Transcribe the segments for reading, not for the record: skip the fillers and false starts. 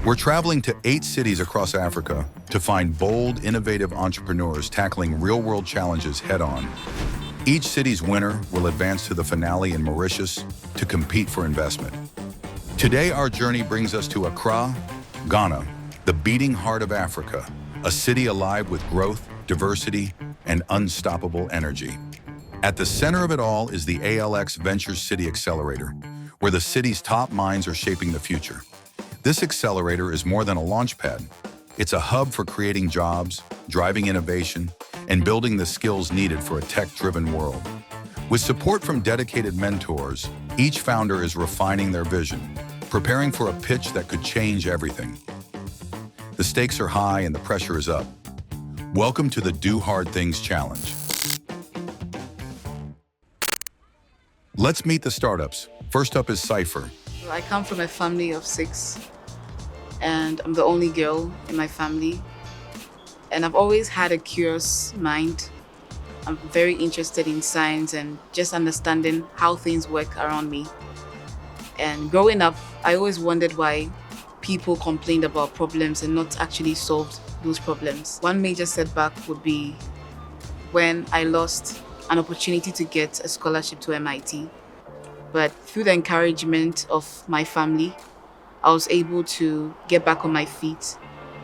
We're traveling to 8 cities across Africa to find bold, innovative entrepreneurs tackling real-world challenges head-on. Each city's winner will advance to the finale in Mauritius to compete for investment. Today, our journey brings us to Accra, Ghana, the beating heart of Africa, a city alive with growth, diversity, and unstoppable energy. At the center of it all is the ALX Ventures City Accelerator, where the city's top minds are shaping the future. This accelerator is more than a launchpad. It's a hub for creating jobs, driving innovation, and building the skills needed for a tech-driven world. With support from dedicated mentors, each founder is refining their vision, preparing for a pitch that could change everything. The stakes are high and the pressure is up. Welcome to the Do Hard Things Challenge. Let's meet the startups. First up is Cipher. I come from a family of 6, and I'm the only girl in my family. And I've always had a curious mind. I'm very interested in science and just understanding how things work around me. And growing up, I always wondered why people complained about problems and not actually solved those problems. One major setback would be when I lost an opportunity to get a scholarship to MIT. But through the encouragement of my family, I was able to get back on my feet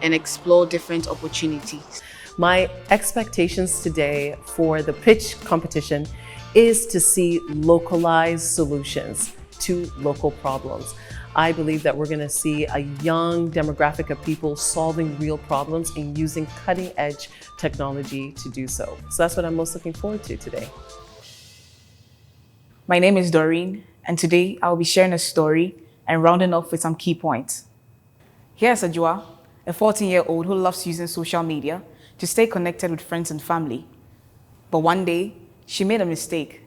and explore different opportunities. My expectations today for the pitch competition is to see localized solutions to local problems. I believe that we're going to see a young demographic of people solving real problems and using cutting-edge technology to do so. So that's what I'm most looking forward to today. My name is Doreen, and today I'll be sharing a story and rounding off with some key points. Here's Ajua, a 14-year-old who loves using social media to stay connected with friends and family. But one day, she made a mistake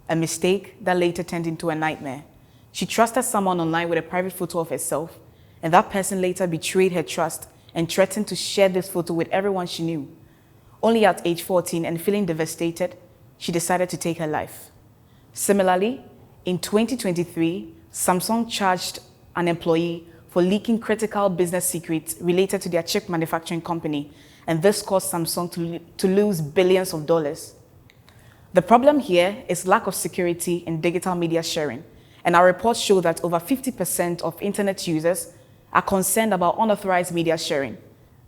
that later turned into a nightmare. She trusted someone online with a private photo of herself, and that person later betrayed her trust and threatened to share this photo with everyone she knew. Only at age 14 and feeling devastated, she decided to take her life. Similarly, in 2023, Samsung charged an employee for leaking critical business secrets related to their chip manufacturing company, and this caused Samsung to lose billions of dollars. The problem here is lack of security in digital media sharing, and our reports show that over 50% of internet users are concerned about unauthorized media sharing.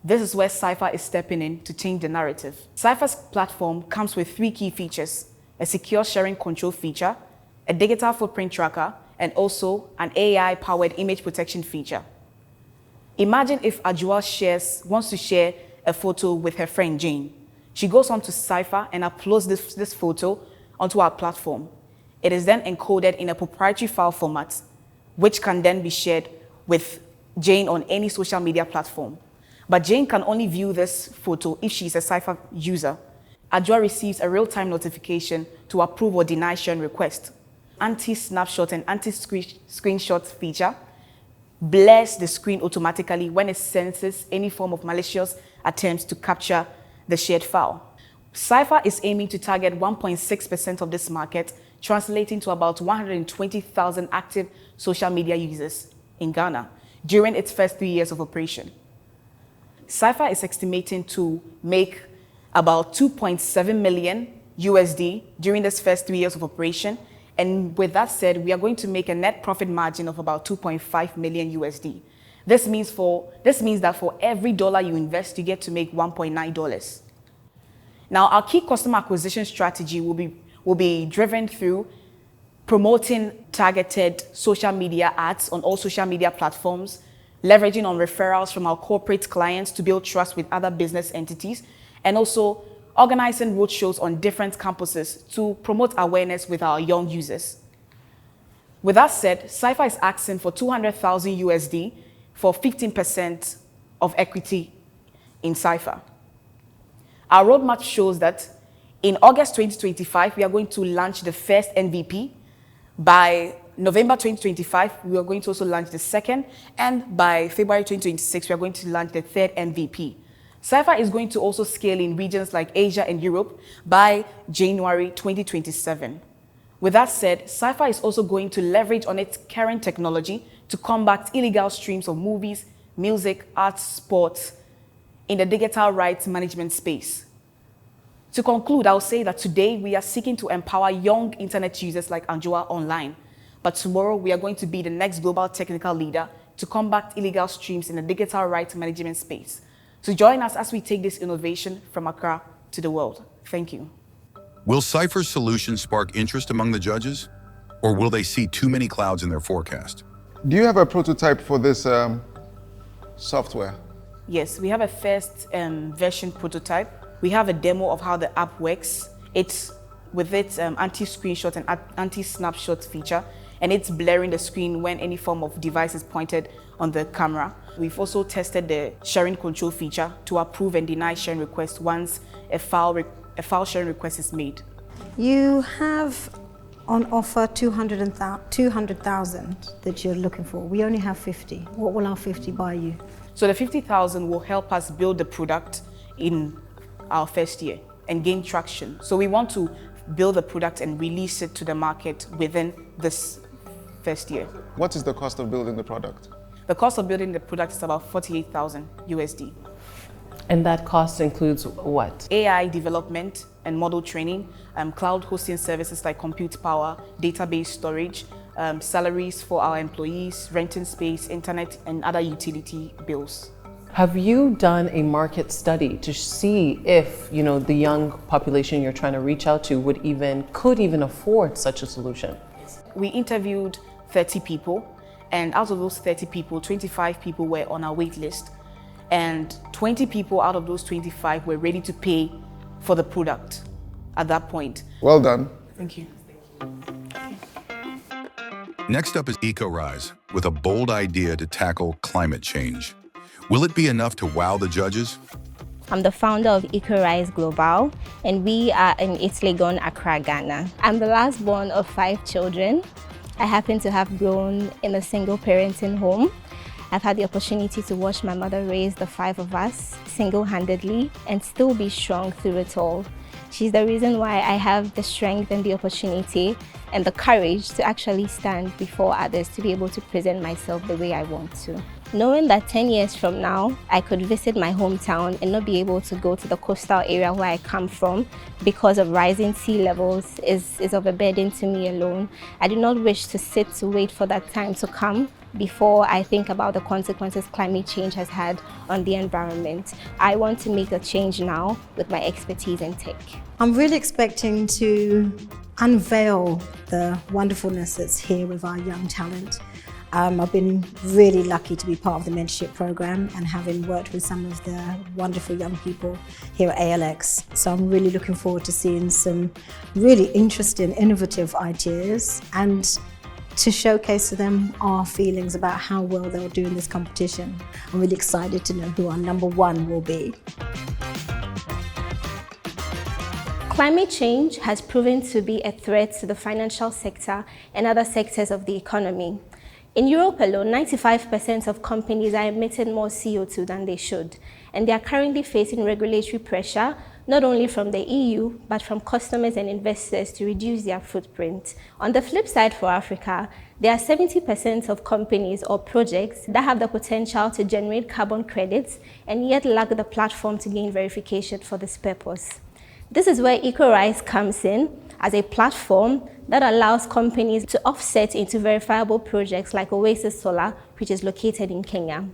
This is where Cipher is stepping in to change the narrative. Cipher's platform comes with 3 key features: a secure sharing control feature, a digital footprint tracker, and also an AI-powered image protection feature. Imagine if Ajua wants to share a photo with her friend Jane. She goes onto Cipher and uploads this photo onto our platform. It is then encoded in a proprietary file format, which can then be shared with Jane on any social media platform. But Jane can only view this photo if she is a Cipher user. Ajua receives a real-time notification to approve or deny sharing request. Anti-snapshot and anti-screenshot feature blurs the screen automatically when it senses any form of malicious attempts to capture the shared file. Cipher is aiming to target 1.6% of this market, translating to about 120,000 active social media users in Ghana during its first 3 years of operation. Cipher is estimating to make about $2.7 million USD during this first 3 years of operation. And with that said, we are going to make a net profit margin of about 2.5 million USD. This means that for every dollar you invest, you get to make $1.9. Now, our key customer acquisition strategy will be driven through promoting targeted social media ads on all social media platforms, leveraging on referrals from our corporate clients to build trust with other business entities, and also organizing roadshows on different campuses to promote awareness with our young users. With that said, Cipher is asking for 200,000 USD for 15% of equity in Cipher. Our roadmap shows that in August 2025, we are going to launch the first MVP. By November 2025, we are going to also launch the second, and by February 2026, we are going to launch the third MVP. Cipher is going to also scale in regions like Asia and Europe by January 2027. With that said, Cipher is also going to leverage on its current technology to combat illegal streams of movies, music, arts, sports in the digital rights management space. To conclude, I'll say that today we are seeking to empower young internet users like Anjoa online, but tomorrow we are going to be the next global technical leader to combat illegal streams in the digital rights management space. So join us as we take this innovation from Accra to the world. Thank you. Will Cipher's solution spark interest among the judges, or will they see too many clouds in their forecast? Do you have a prototype for this software? Yes, we have a first version prototype. We have a demo of how the app works. It's with its anti-screenshot and anti-snapshot feature, and it's blurring the screen when any form of device is pointed on the camera. We've also tested the sharing control feature to approve and deny sharing requests once a file sharing request is made. You have on offer 200,000 that you're looking for. We only have 50. What will our 50 buy you? So the 50,000 will help us build the product in our first year and gain traction. So we want to build the product and release it to the market within this first year. What is the cost of building the product? The cost of building the product is about 48,000 USD. And that cost includes what? AI development and model training, cloud hosting services like compute power, database storage, salaries for our employees, renting space, internet, and other utility bills. Have you done a market study to see if, the young population you're trying to reach out to could even afford such a solution? We interviewed 30 people, and out of those 30 people, 25 people were on our wait list, and 20 people out of those 25 were ready to pay for the product at that point. Well done. Thank you. Next up is Ecorise, with a bold idea to tackle climate change. Will it be enough to wow the judges? I'm the founder of Ecorise Global, and we are in Legon, Accra, Ghana. I'm the last born of 5 children. I happen to have grown in a single parenting home. I've had the opportunity to watch my mother raise the 5 of us single-handedly and still be strong through it all. She's the reason why I have the strength and the opportunity and the courage to actually stand before others to be able to present myself the way I want to. Knowing that 10 years from now, I could visit my hometown and not be able to go to the coastal area where I come from because of rising sea levels is of a burden to me alone. I do not wish to sit to wait for that time to come before I think about the consequences climate change has had on the environment. I want to make a change now with my expertise in tech. I'm really expecting to unveil the wonderfulness that's here with our young talent. I've been really lucky to be part of the mentorship program and having worked with some of the wonderful young people here at ALX. So I'm really looking forward to seeing some really interesting, innovative ideas and to showcase to them our feelings about how well they'll do in this competition. I'm really excited to know who our #1 will be. Climate change has proven to be a threat to the financial sector and other sectors of the economy. In Europe alone, 95% of companies are emitting more CO2 than they should, and they are currently facing regulatory pressure, not only from the EU, but from customers and investors to reduce their footprint. On the flip side for Africa, there are 70% of companies or projects that have the potential to generate carbon credits and yet lack the platform to gain verification for this purpose. This is where Ecorise comes in as a platform that allows companies to offset into verifiable projects like Oasis Solar, which is located in Kenya.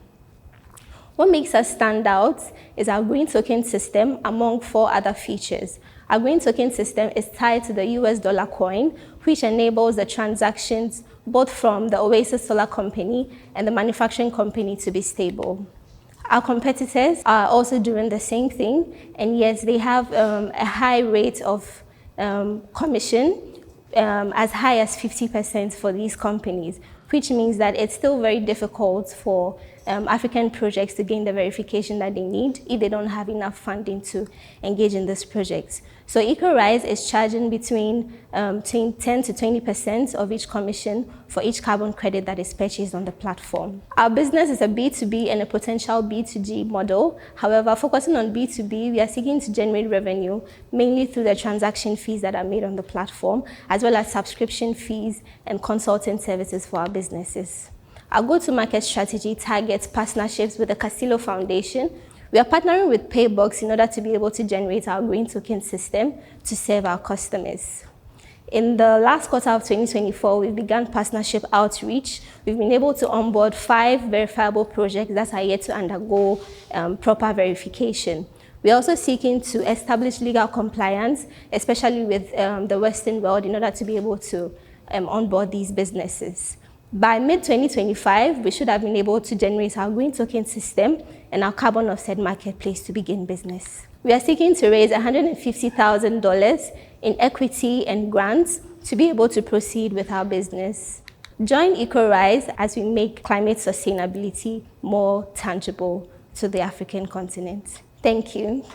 What makes us stand out is our green token system among 4 other features. Our green token system is tied to the US dollar coin, which enables the transactions both from the Oasis Solar company and the manufacturing company to be stable. Our competitors are also doing the same thing, and yes, they have a high rate of commission, as high as 50% for these companies, which means that it's still very difficult for African projects to gain the verification that they need if they don't have enough funding to engage in these projects. So Ecorise is charging between 10 to 20% of each commission for each carbon credit that is purchased on the platform. Our business is a B2B and a potential B2G model. However, focusing on B2B, we are seeking to generate revenue mainly through the transaction fees that are made on the platform, as well as subscription fees and consulting services for our businesses. Our go-to-market strategy targets partnerships with the Castillo Foundation. We are partnering with Paybox in order to be able to generate our green token system to serve our customers. In the last quarter of 2024, we began partnership outreach. We've been able to onboard 5 verifiable projects that are yet to undergo proper verification. We're also seeking to establish legal compliance, especially with the Western world, in order to be able to onboard these businesses. By mid-2025, we should have been able to generate our green token system and our carbon offset marketplace to begin business. We are seeking to raise $150,000 in equity and grants to be able to proceed with our business. Join Ecorise as we make climate sustainability more tangible to the African continent. Thank you.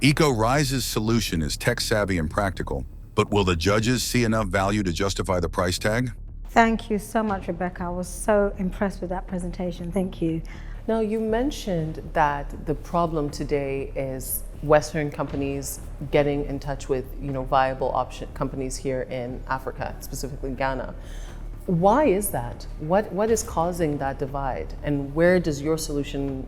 Ecorise's solution is tech-savvy and practical, but will the judges see enough value to justify the price tag? Thank you so much, Rebecca. I was so impressed with that presentation. Thank you. Now, you mentioned that the problem today is Western companies getting in touch with, viable option companies here in Africa, specifically Ghana. Why is that? What is causing that divide, and where does your solution,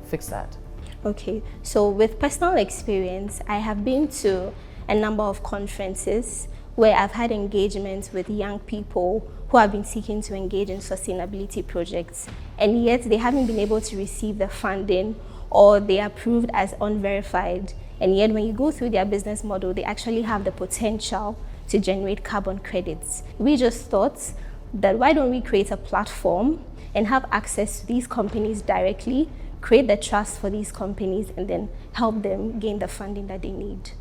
fix that? Okay, so with personal experience, I have been to a number of conferences where I've had engagements with young people who have been seeking to engage in sustainability projects, and yet they haven't been able to receive the funding, or they are approved as unverified. And yet when you go through their business model, they actually have the potential to generate carbon credits. We just thought that why don't we create a platform and have access to these companies directly, create the trust for these companies, and then help them gain the funding that they need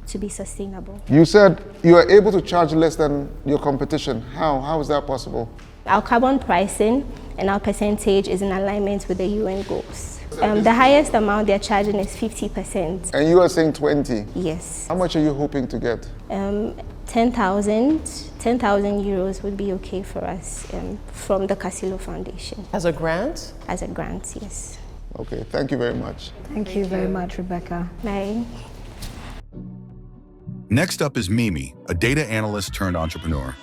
to be sustainable. You said you are able to charge less than your competition. How is that possible? Our carbon pricing and our percentage is in alignment with the UN goals. The highest amount they're charging is 50%. And you are saying 20? Yes. How much are you hoping to get? 10,000 euros would be okay for us from the Castillo Foundation. As a grant? As a grant, yes. Okay, thank you very much. Thank you very much, Rebecca. Bye. Next up is Mimi, a data analyst turned entrepreneur,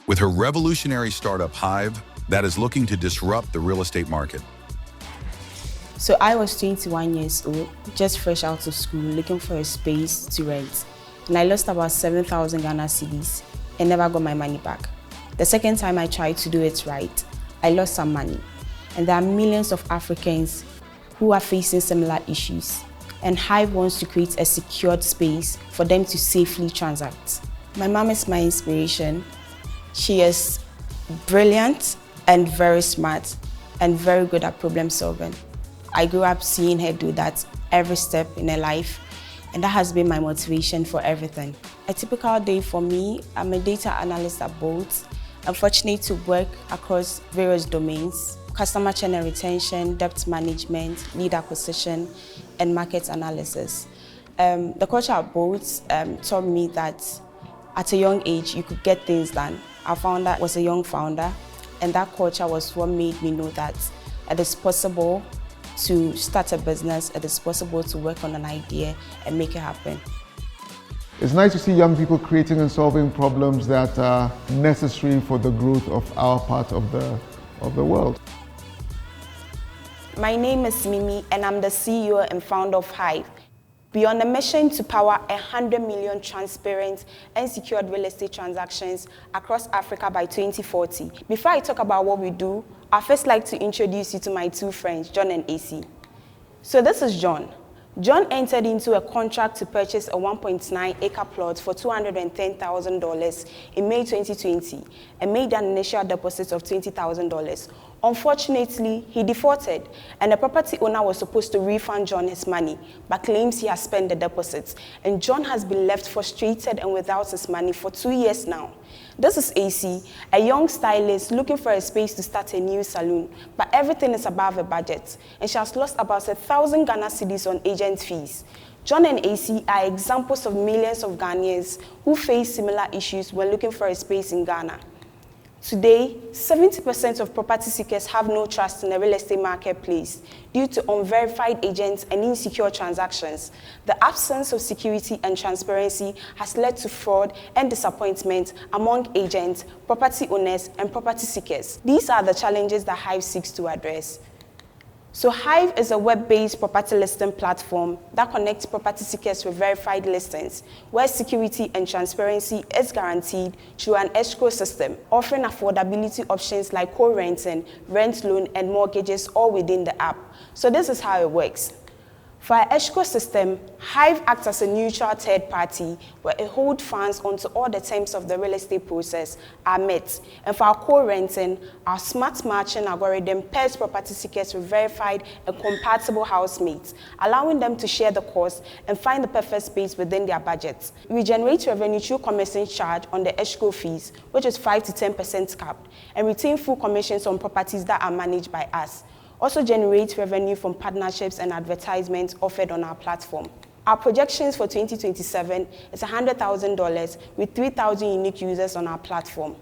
with her revolutionary startup Hive that is looking to disrupt the real estate market. So I was 21 years old, just fresh out of school, looking for a space to rent. And I lost about 7,000 Ghana cedis and never got my money back. The second time I tried to do it right, I lost some money. And there are millions of Africans who are facing similar issues. And Hive wants to create a secured space for them to safely transact. My mom is my inspiration. She is brilliant and very smart and very good at problem solving. I grew up seeing her do that every step in her life, and that has been my motivation for everything. A typical day for me, I'm a data analyst at Bolt. I'm fortunate to work across various domains: customer churn and retention, debt management, lead acquisition, and market analysis. The culture at Bolt taught me that at a young age, you could get things done. Our founder was a young founder, and that culture was what made me know that it is possible to start a business, it is possible to work on an idea and make it happen. It's nice to see young people creating and solving problems that are necessary for the growth of our part of the world. My name is Mimi, and I'm the CEO and founder of Hive. We are on a mission to power 100 million transparent and secured real estate transactions across Africa by 2040. Before I talk about what we do, I'd first like to introduce you to my two friends, John and AC. So this is John. John entered into a contract to purchase a 1.9 acre plot for $210,000 in May 2020 and made an initial deposit of $20,000. Unfortunately, he defaulted, and the property owner was supposed to refund John his money, but claims he has spent the deposits, and John has been left frustrated and without his money for 2 years now. This is AC, a young stylist looking for a space to start a new salon, but everything is above her budget, and she has lost about 1,000 Ghana cedis on agent fees. John and AC are examples of millions of Ghanaians who face similar issues when looking for a space in Ghana. Today, 70% of property seekers have no trust in the real estate marketplace due to unverified agents and insecure transactions. The absence of security and transparency has led to fraud and disappointment among agents, property owners, and property seekers. These are the challenges that Hive seeks to address. So Hive is a web-based property listing platform that connects property seekers with verified listings, where security and transparency is guaranteed through an escrow system, offering affordability options like co-renting, rent loan, and mortgages all within the app. So this is how it works. For our escrow system, Hive acts as a neutral third party where it holds funds until all the terms of the real estate process are met. And for our co-renting, our smart matching algorithm pairs property seekers with verified and compatible housemates, allowing them to share the cost and find the perfect space within their budget. We generate revenue through commission charge on the escrow fees, which is 5 to 10% capped, and retain full commissions on properties that are managed by us. Also generate revenue from partnerships and advertisements offered on our platform. Our projections for 2027 is $100,000 with 3,000 unique users on our platform.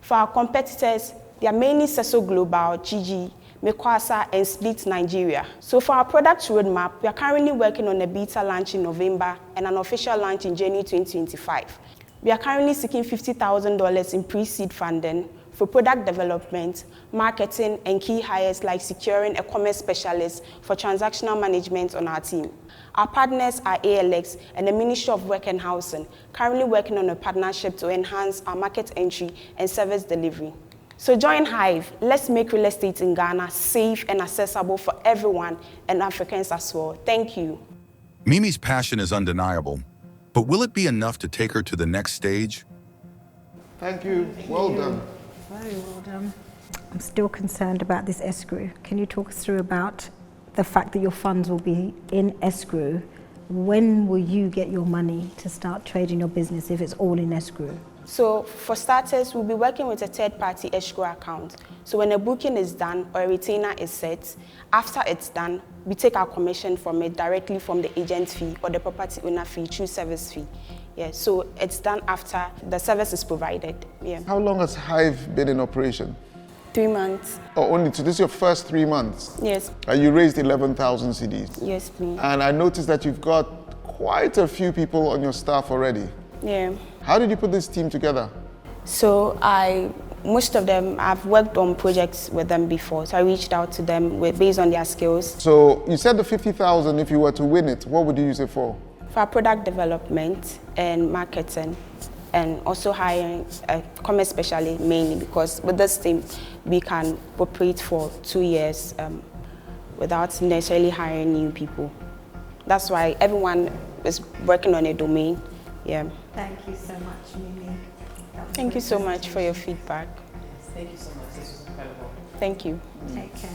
For our competitors, they are mainly Seso Global, GG, Mekwasa, and Split Nigeria. So for our product roadmap, we are currently working on a beta launch in November and an official launch in January 2025. We are currently seeking $50,000 in pre-seed funding for product development, marketing, and key hires like securing a commerce specialist for transactional management on our team. Our partners are ALX and the Ministry of Work and Housing, currently working on a partnership to enhance our market entry and service delivery. So join Hive. Let's make real estate in Ghana safe and accessible for everyone and Africans as well. Thank you. Mimi's passion is undeniable, but will it be enough to take her to the next stage? Thank you. Well done. Very well done. I'm still concerned about this escrow. Can you talk us through about the fact that your funds will be in escrow? When will you get your money to start trading your business if it's all in escrow? So for starters, we'll be working with a third-party escrow account. So when a booking is done or a retainer is set, after it's done, we take our commission from it directly from the agent fee or the property owner fee through service fee. Yeah, so it's done after the service is provided. Yeah. How long has Hive been in operation? 3 months. Oh, only so this is your first 3 months? Yes. And you raised 11,000 CDs? Yes, please. And I noticed that you've got quite a few people on your staff already. Yeah. How did you put this team together? So most of them, I've worked on projects with them before, so I reached out to them based on their skills. So you said the 50,000, if you were to win it, what would you use it for? For product development and marketing, and also hiring a commerce specialist mainly, because with this team, we can operate for 2 years without necessarily hiring new people. That's why everyone is working on a domain. Yeah. Thank you so much, Mimi. Thank you so much for your feedback. Thank you so much. This was incredible. Thank you. Take care.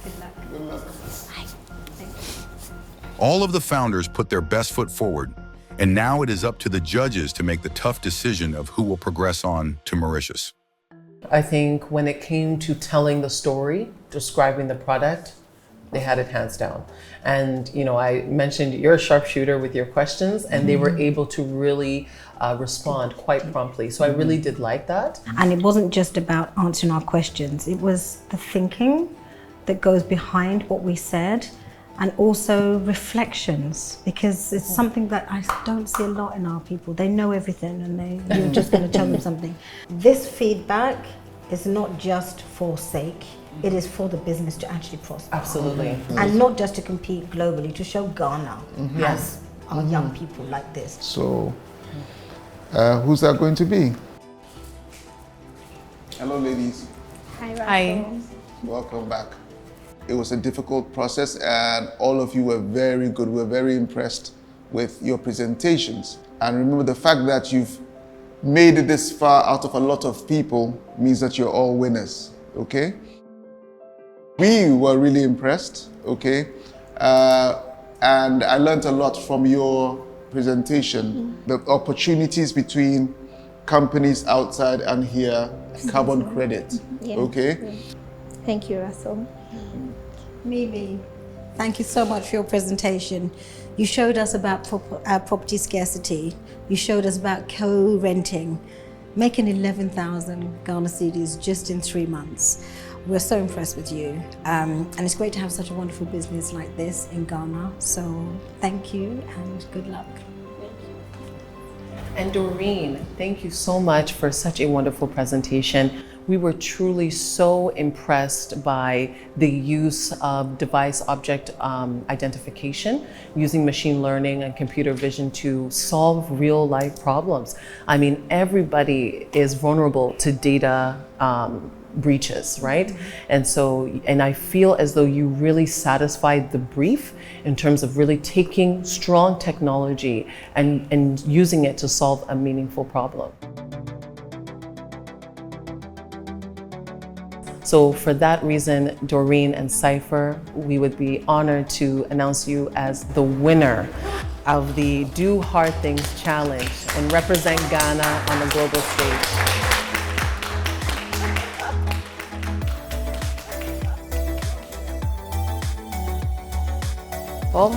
Good luck. Good luck. Bye. Thank you. All of the founders put their best foot forward, and now it is up to the judges to make the tough decision of who will progress on to Mauritius. I think when it came to telling the story, describing the product, they had it hands down. And I mentioned you're a sharpshooter with your questions, and they were able to really respond quite promptly. So I really did like that. And it wasn't just about answering our questions. It was the thinking that goes behind what we said, and also reflections, because it's something that I don't see a lot in our people. They know everything and you're just going to tell them something. This feedback is not just for sake, it is for the business to actually prosper. Absolutely. And not just to compete globally, to show Ghana as our young people like this. So, who's that going to be? Hello, ladies. Hi, Russel. Hi. Welcome back. It was a difficult process and all of you were very good. We were very impressed with your presentations. And remember, the fact that you've made it this far out of a lot of people means that you're all winners, okay? We were really impressed, okay? And I learned a lot from your presentation. The opportunities between companies outside and here, carbon credit, okay? Thank you, Russel. Mimi, thank you so much for your presentation. You showed us about property scarcity. You showed us about co-renting. making 11,000 Ghana cedis just in 3 months. We're so impressed with you. And it's great to have such a wonderful business like this in Ghana. So thank you and good luck. And Doreen, thank you so much for such a wonderful presentation. We were truly so impressed by the use of device object identification using machine learning and computer vision to solve real life problems. I mean, everybody is vulnerable to data breaches, right? And I feel as though you really satisfied the brief in terms of really taking strong technology and using it to solve a meaningful problem. So for that reason, Doreen and Cipher, we would be honored to announce you as the winner of the Do Hard Things Challenge and represent Ghana on the global stage. Well,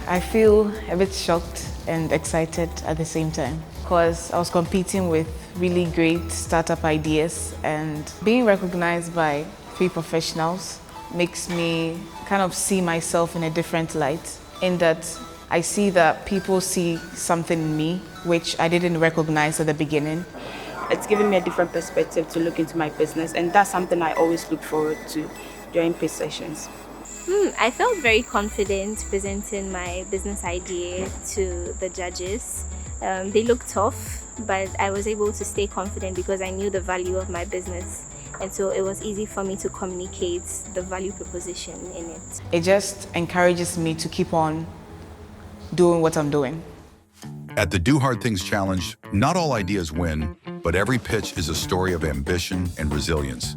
I feel a bit shocked and excited at the same time because I was competing with really great startup ideas, and being recognized by 3 professionals makes me kind of see myself in a different light, in that I see that people see something in me which I didn't recognize at the beginning. It's given me a different perspective to look into my business, and that's something I always look forward to during pitch sessions. I felt very confident presenting my business idea to the judges. They looked tough, but I was able to stay confident because I knew the value of my business. And so it was easy for me to communicate the value proposition in it. It just encourages me to keep on doing what I'm doing. At the Do Hard Things Challenge, not all ideas win, but every pitch is a story of ambition and resilience.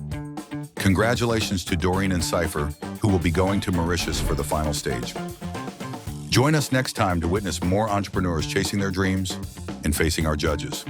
Congratulations to Doreen and Cipher, who will be going to Mauritius for the final stage. Join us next time to witness more entrepreneurs chasing their dreams and facing our judges.